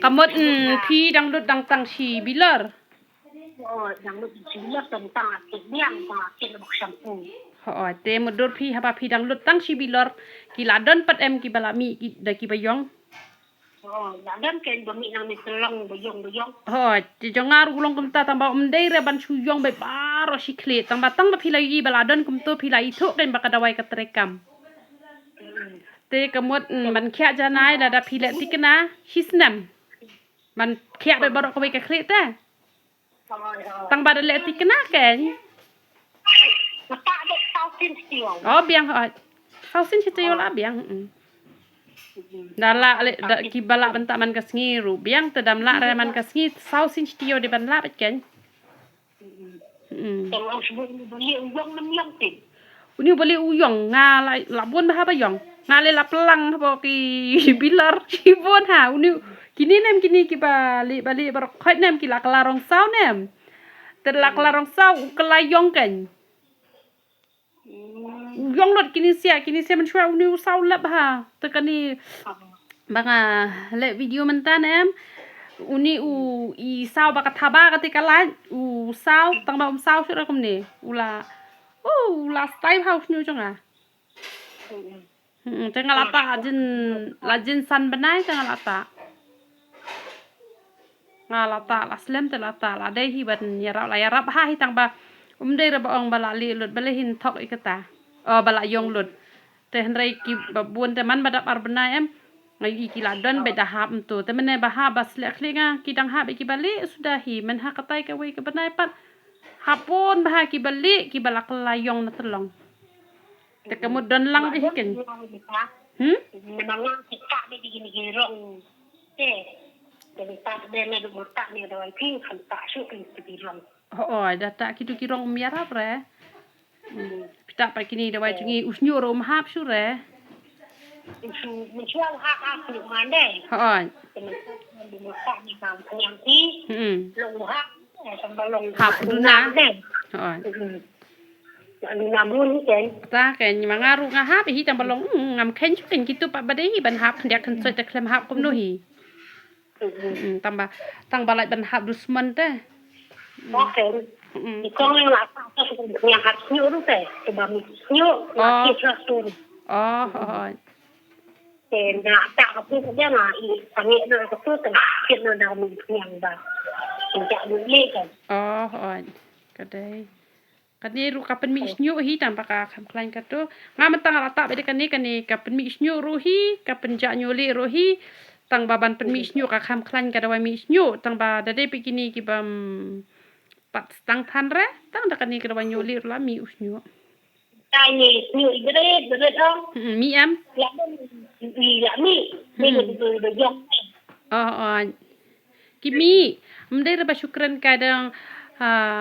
kamot pi dang lut dang tang si bilar. Dang lut si bilar tentang akit biang akit bak shampoo. Te mudur pi haba pi dang lut tang si bilar kiladon pat em ki balami ki da ki bayong. Ladan ken bami nang ni telong bayong. Ti jongar gulong kumta tamba umdei re ban suyong be baro si kle tamba tang ba pilai baladon kumto pilai thu ken bakadawai katrekam. Te kamot man khia janai la da pile tikna hisnam. Man khia be barok ko be ka kle ta. Tang ba le tikna ken. Mata ada sausin still. Biang sausin sitio la biang. Dala da ki bala bentak man kasngi ru biang tedam la re man kasngi sausin sitio di ban la bet ken. Kalau sebut ni beli uyong 6 yang tin. Uni beli uyong nga la bon ba bayong. Nga le la pelang bo ki bilar ki bon ha uni kini nem kini ki bali bar khoi nem ki la klarong sau nem. Ter la klarong sau kelayong kan. Uyong lot kini sia man shwa uni sau lab ha. Tekani banga le video mentan em uni i sau baka thaba ketika lain sau tang ba sau sura komne ula last time house nu jonga tengah lata lajin san benai tengah lata ngalata laslem te lata la dei hi ban yarap ha hi tang ba dei ra ba ong bala li lut bale hin thok ikata bala yong lut te hendrai ki babun te man badap ar benai em ngai ki ladon be dahap tu te mene baha basle klinga ki dang ha be ki balik sudah hi men ha katai ke wei ke benai pat hapon bah ki balik ki balak layong na telong te kemud don lang di ken Memang kita be gini rong jadi tak bene do tak ni do pi kan tak su ki rong data kitu ki rong miara pre pita pa kini do wai tungi usnyo ro mahap su re Isu menjual hak aku mana? Teman-teman tak ni kam yang ti, long hak sampai long hak duna. Duna mun kan? Ta kan mangaru ngahap hi tambah long ngam ken chukin gitu pak badai ban hap ndak kan set klem hap kum no hi. Tambah tang balai ban hap dusman teh. Oke. Ikong yang lah yang hak nyu tu teh, sebab nyu nak kisah tu. Nak tak apa saja nak panggil nak tu kita dah yang dah sejak dulu kan. Kadai. Kadai ru kapen mi isnyu hi tanpa ka kam klain kato. Ngam tang lata be kani kapen mi isnyu ruhi, kapen ja nyuli ruhi, tang baban pen mi isnyu ka kam klain kada wa mi isnyu, tang ba dade pikini ki bam pat stang than re, tang da kani kada wa nyuli la mi usnyu. Ni igret dong. Mi am. Mi bejong. Kimi mdai ra syukran kadang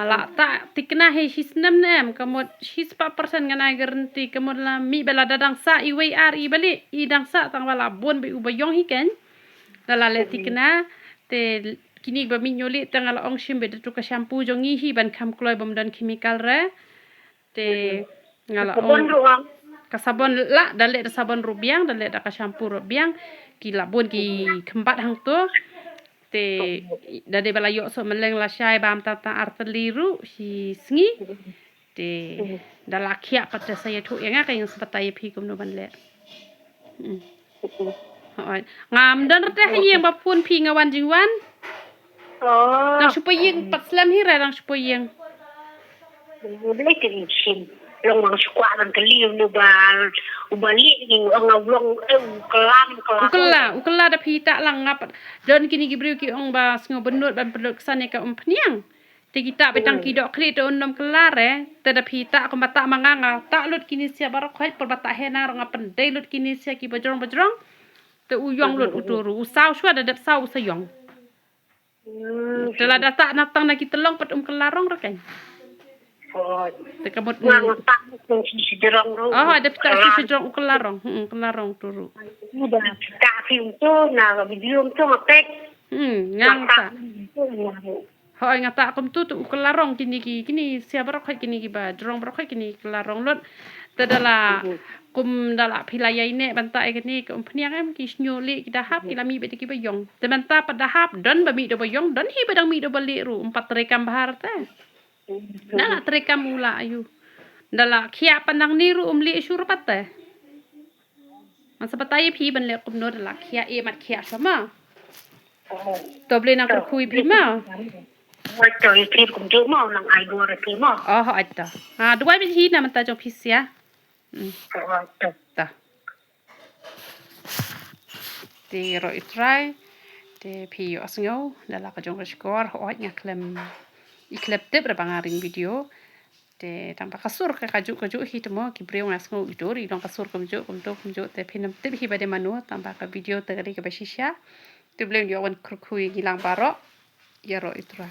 la ta tikna he hisnam nem kamot his 4% ngana garanti kamot la mi bela dadang sa i wei ar i bali i dang sa tang bala bon be ubayong hi ken dala le tikna te kini ba mi nyoli tang ala ong shim be tu ka shampoo jongi hi ban kham kloi bom dan chemical re te ngala ong ka sabon la dale sabon rubiang dale da ka shampoo rubiang ki labon ki kembat hang tu te dade bala yo so meleng la syai bam tata arteliru si sngi te dala khia patta saya thu yang ka yang sepatai phi kum no ban le ngam dan teh yang bapun phi ngawan jingwan nang supayeng patslam hi ra nang supayeng boleh kencing long mang sukwa nang keliu nu bal ubalik ni long ukela da pita lang ngap don kini gibriu ki ong ba sngo benut ban production ka pniang te kita betang ki dok kli to nom kelare te da pita ko mata manganga tak lut kini sia barok khoi per bata hena ro ngapen dei lut kini sia ki bojrong te uyong lut uturu usau shwa da sau sayong telah data natang na kita long pat kelarong ro kan te kamot ada pita si jerong kelarong turu tak film tu na video tu ngapek ngang ta hoi ngata kum tu kelarong kini siapa rok kini ki ba jerong rok kini kelarong lot Tadala kum dala pilaya ini bantai kini kum peniang em kis nyuli kita hap kita mi beti kita yong. Temanta pada hap dan bami do yong dan hi badang mi do balik ru 4 rekam bahar teh. Dala terekam ula ayu. Dala kia pandang niru li syurpat teh. Masa patai pi ban le kum no dala kia mat kia sama. Toble nang kui pi ma. Trời thì cũng chữ màu nang ai đua rồi thì màu. Ada. Dua biji na mata jong pis ya. Ta. Di roi try. Di pi yo asngo dala ka jong skor hoat ngaklem. Iklep tip bangaring video. De tanpa kasur ka kaju hitmo ki breu ngasngo idori dong kasur kumjo te pinam tip hi bade manu tanpa ka video tegari ka basisya. Tu blem yo wan krukui gilang baro. Ya roi try.